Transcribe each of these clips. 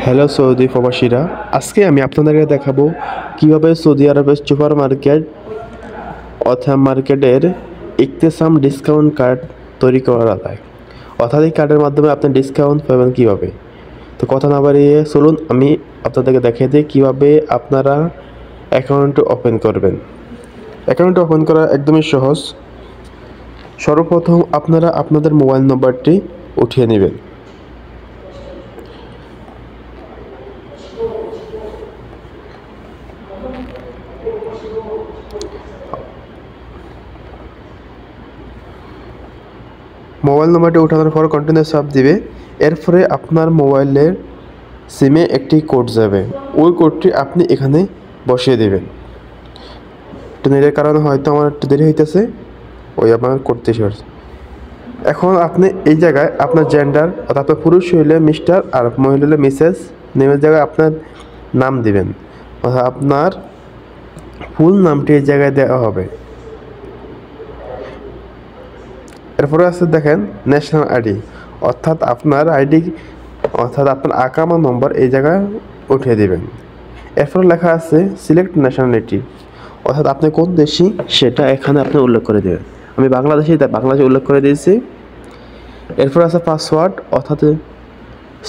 Hello Saudi প্রবাসীরা, আজকে আমি আপনাদেরকে দেখাবো কিভাবে সৌদি আরবের সুপার মার্কেট অথবা মার্কেটের ইকতেসাম ডিসকাউন্ট কার্ড তৈরি করা যায়। অর্থাৎ এই কার্ডের মাধ্যমে আপনি ডিসকাউন্ট পাবেন কীভাবে। তো কথা না বাড়িয়ে চলুন আমি আপনাদেরকে দেখিয়ে দিই কীভাবে আপনারা অ্যাকাউন্ট ওপেন করবেন। অ্যাকাউন্ট ওপেন করা একদমই সহজ। সর্বপ্রথম আপনারা আপনাদের মোবাইল নম্বরটি উঠিয়ে নেবেন। মোবাইল নম্বরটি ওঠানোর পর কন্টিনিউ চাপ দিবে। এরপরে আপনার মোবাইলের সিমে একটি কোড যাবে, ওই কোডটি আপনি এখানে বসিয়ে দেবেন। নেটের কারণে হয়তো আমার একটু দেরি হইতেছে, ওই আপনার করতে পারছে। এখন আপনি এই জায়গায় আপনার জেন্ডার অর্থাৎ আপনার পুরুষ হইলে মিস্টার আর মহিলা হইলে মিসেস, নেমের জায়গায় আপনার নাম দিবেন, অর্থাৎ আপনার ফুল নামটি এই জায়গায় দেওয়া হবে। এরপরে আছে দেখেন ন্যাশনাল আইডি, অর্থাৎ আপনার আইডি অর্থাৎ আপনার আকামা নম্বর এই জায়গায় উঠিয়ে দিবেন। এরপরে লেখা আছে সিলেক্ট ন্যাশনালিটি, অর্থাৎ আপনি কোন দেশি সেটা এখানে আপনি উল্লেখ করে দেবেন। আমি বাংলাদেশি, তাই বাংলাদেশে উল্লেখ করে দিয়েছি। এরপর আছে পাসওয়ার্ড, অর্থাৎ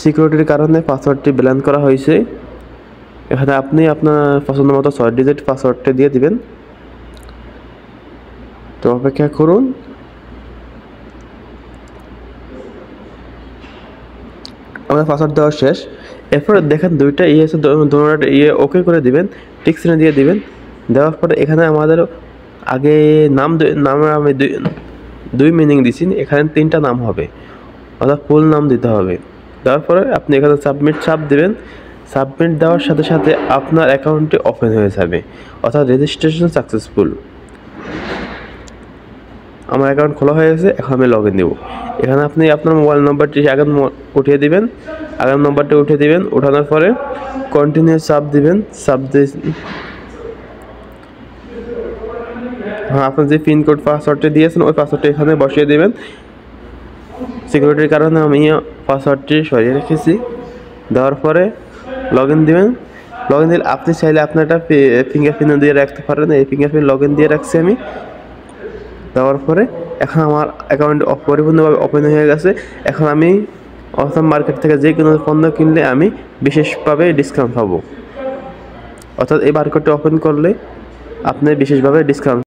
সিকিউরিটির কারণে পাসওয়ার্ডটি ব্যালেন্স করা হয়েছে। এখানে আপনি আপনার পছন্দ মতো 6 ডিজিট পাসওয়ার্ডটি দিয়ে দিবেন। তো অপেক্ষা করুন। আমাদের পাসওয়ার্ড দেওয়া শেষ। এরপরে দেখেন দুইটা আছে, দুটো ওকে করে দিবেন, টিক চিহ্ন দিয়ে দিবেন। দেওয়ার পরে এখানে আমাদের আগে নামের আমি দুই মিনিং দিছি, এখানে 3টা নাম হবে, অর্থাৎ ফুল নাম দিতে হবে। দেওয়ার পরে আপনি এখানে সাবমিট চাপ দিবেন। সাবমিট দেওয়ার সাথে সাথে আপনার অ্যাকাউন্টটি ওপেন হয়ে যাবে, অর্থাৎ রেজিস্ট্রেশন সাকসেসফুল। আমার অ্যাকাউন্ট খোলা হয়ে গেছে, এখন আমি লগ ইন দেবো। এখানে আপনি আপনার মোবাইল নম্বরটি আগে উঠিয়ে দিবেন, আগের নম্বরটি উঠিয়ে দিবেন। ওঠানোর পরে কন্টিনিউ চাপ দিবেন। হ্যাঁ, আপনার যে পিনকোড পাসওয়ার্ডটি দিয়েছেন ওই পাসওয়ার্ডটি এখানে বসিয়ে দেবেন। সিকিউরিটির কারণে আমি পাসওয়ার্ডটি সরিয়ে রেখেছি। দেওয়ার পরে লগ ইন দেবেন। লগ ইন দিলে আপনি চাইলে আপনার একটা ফিঙ্গারপ্রিন্ট দিয়ে রাখতে পারেন। এই ফিঙ্গারপ্রিন্ট লগ ইন দিয়ে রাখছি আমি। দেওয়ার পরে এখন আমার অ্যাকাউন্ট পরিপূর্ণভাবে ওপেন হয়ে গেছে। এখন আমি অসম মার্কেট থেকে যে কোনো পণ্য কিনলে আমি বিশেষভাবে ডিসকাউন্ট পাবো, অর্থাৎ এই বারকোডটি ওপেন করলে আপনি বিশেষভাবে ডিসকাউন্ট